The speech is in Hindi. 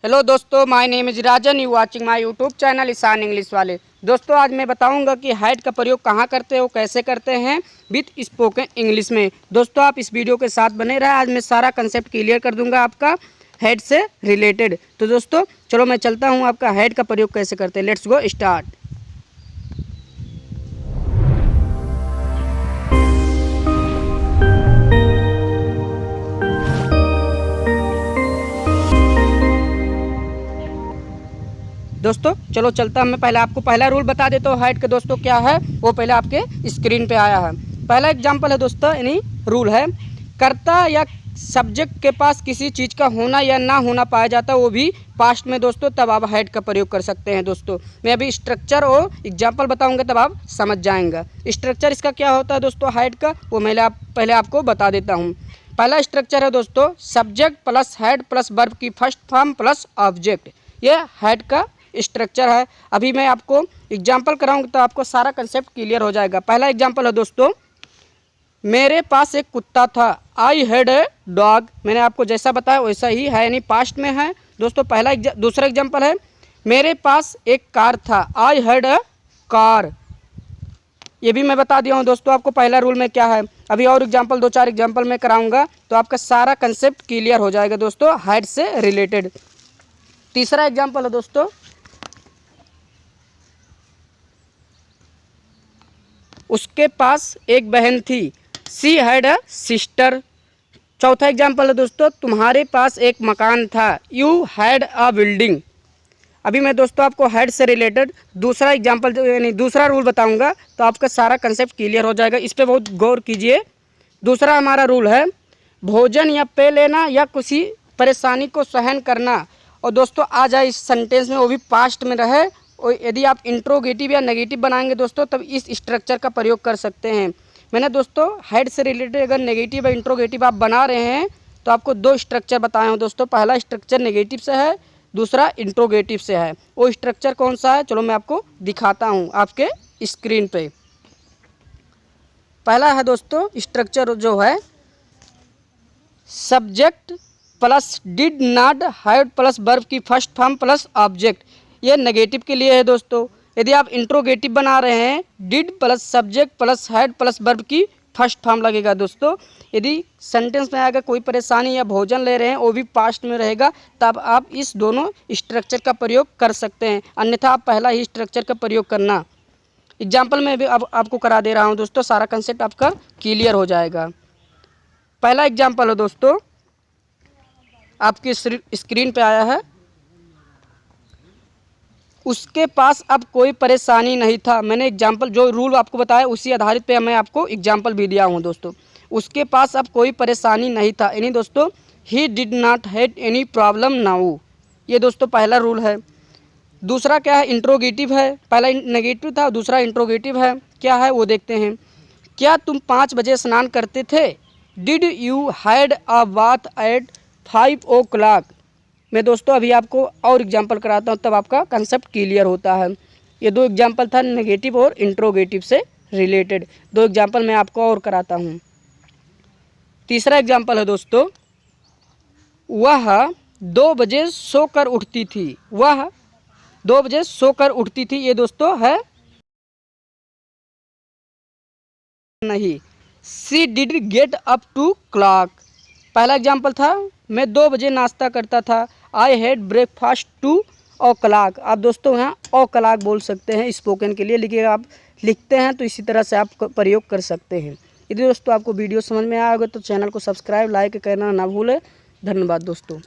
हेलो दोस्तों, my name is Rajan, you watching my YouTube channel Ishan English वाले। दोस्तों आज मैं बताऊंगा कि हाइड का प्रयोग कहाँ करते हो, कैसे करते हैं विथ स्पोकन इंग्लिश में। दोस्तों आप इस वीडियो के साथ बने रहे, आज मैं सारा कंसेप्ट क्लियर कर दूंगा आपका हेड से रिलेटेड। तो दोस्तों चलो मैं चलता हूँ आपका हेड का प्रयोग कैसे करते हैं। Let's go start. दोस्तों चलो चलता मैं पहले आपको पहला रूल बता देता हूँ हाइड का। दोस्तों क्या है वो पहले आपके स्क्रीन पे आया है। पहला एग्जांपल है दोस्तों, यानी रूल है, कर्ता या सब्जेक्ट के पास किसी चीज़ का होना या ना होना पाया जाता है वो भी पास्ट में दोस्तों, तब आप हाइड का प्रयोग कर सकते हैं। दोस्तों मैं अभी स्ट्रक्चर और एग्जाम्पल बताऊँगा तब आप समझ जाएंगे। स्ट्रक्चर इसका क्या होता है दोस्तों हाइड का, वो मैं पहले आपको बता देता हूँ। पहला स्ट्रक्चर है दोस्तों, subject plus head plus verb की फर्स्ट फॉर्म प्लस ऑब्जेक्ट, ये हेड का स्ट्रक्चर है। अभी मैं आपको एग्जाम्पल कराऊंगा तो आपको सारा कंसेप्ट क्लियर हो जाएगा। पहला एग्जाम्पल है दोस्तों, मेरे पास एक कुत्ता था, आई हैड ए डॉग। मैंने आपको जैसा बताया वैसा ही है, यानी पास्ट में है दोस्तों। दूसरा एग्जाम्पल है, मेरे पास एक कार था, आई हैड ए कार। ये भी मैं बता दिया हूँ दोस्तों आपको पहला रूल में क्या है। अभी और एग्जाम्पल 2-4 एग्जाम्पल मैं कराऊंगा तो आपका सारा कंसेप्ट क्लियर हो जाएगा दोस्तों हाइड से रिलेटेड। तीसरा एग्जाम्पल है दोस्तों, उसके पास एक बहन थी, सी हैड अ सिस्टर। चौथा एग्जाम्पल है दोस्तों, तुम्हारे पास एक मकान था, यू हैड अ बिल्डिंग। अभी मैं दोस्तों आपको हेड से रिलेटेड दूसरा एग्जाम्पल यानी दूसरा रूल बताऊंगा तो आपका सारा कंसेप्ट क्लियर हो जाएगा। इस पर बहुत गौर कीजिए। दूसरा हमारा रूल है, भोजन या पे लेना या किसी परेशानी को सहन करना। और दोस्तों आ जाए इस सेंटेंस में, वो भी पास्ट में रहे, और यदि आप इंट्रोगेटिव या नेगेटिव बनाएंगे दोस्तों तब इस स्ट्रक्चर का प्रयोग कर सकते हैं। मैंने दोस्तों हेड से रिलेटेड अगर नेगेटिव या इंट्रोगेटिव आप बना रहे हैं तो आपको 2 स्ट्रक्चर बताए हैं दोस्तों। पहला स्ट्रक्चर नेगेटिव से है, दूसरा इंट्रोगेटिव से है। वो स्ट्रक्चर कौन सा है चलो मैं आपको दिखाता हूँ आपके स्क्रीन पे। पहला है दोस्तों स्ट्रक्चर जो है, subject plus did not had plus verb की फर्स्ट फॉर्म प्लस ऑब्जेक्ट, ये नेगेटिव के लिए है दोस्तों। यदि आप इंट्रोगेटिव बना रहे हैं, did plus subject plus had plus verb की फर्स्ट फॉर्म लगेगा दोस्तों। यदि सेंटेंस में आएगा कोई परेशानी या भोजन ले रहे हैं वो भी पास्ट में रहेगा, तब आप इस दोनों स्ट्रक्चर का प्रयोग कर सकते हैं, अन्यथा आप पहला ही स्ट्रक्चर का प्रयोग करना। एग्जाम्पल में भी अब आपको करा दे रहा हूँ दोस्तों, सारा कंसेप्ट आपका क्लियर हो जाएगा। पहला एग्जाम्पल है दोस्तों, आपकी स्क्रीन पे आया है, उसके पास अब कोई परेशानी नहीं था। मैंने एग्जाम्पल जो रूल आपको बताया उसी आधारित पे मैं आपको एग्जाम्पल भी दिया हूँ दोस्तों। उसके पास अब कोई परेशानी नहीं था, यानी दोस्तों he did not had any problem now, ये दोस्तों पहला रूल है। दूसरा क्या है, इंट्रोगेटिव है। पहला नेगेटिव था, दूसरा इंट्रोगेटिव है। क्या है वो देखते हैं। क्या तुम 5 बजे स्नान करते थे, did you had a bath eight 5 o'clock। मैं दोस्तों अभी आपको और एग्जांपल कराता हूँ तब आपका कंसेप्ट क्लियर होता है। ये 2 एग्जांपल था नेगेटिव और इंट्रोगेटिव से रिलेटेड। 2 एग्जांपल मैं आपको और कराता हूँ। तीसरा एग्जांपल है दोस्तों, वह 2 बजे सोकर उठती थी, वह 2 बजे सोकर उठती थी, ये दोस्तों है नहीं, she did get up two o'clock. पहला एग्जाम्पल था, मैं 2 बजे नाश्ता करता था, आई हैड ब्रेकफास्ट 2 o'clock। आप दोस्तों यहाँ o'clock बोल सकते हैं स्पोकन के लिए, लेकिन आप लिखते हैं तो इसी तरह से आप प्रयोग कर सकते हैं। यदि दोस्तों आपको वीडियो समझ में आया होगा तो चैनल को सब्सक्राइब लाइक करना ना भूलें। धन्यवाद दोस्तों।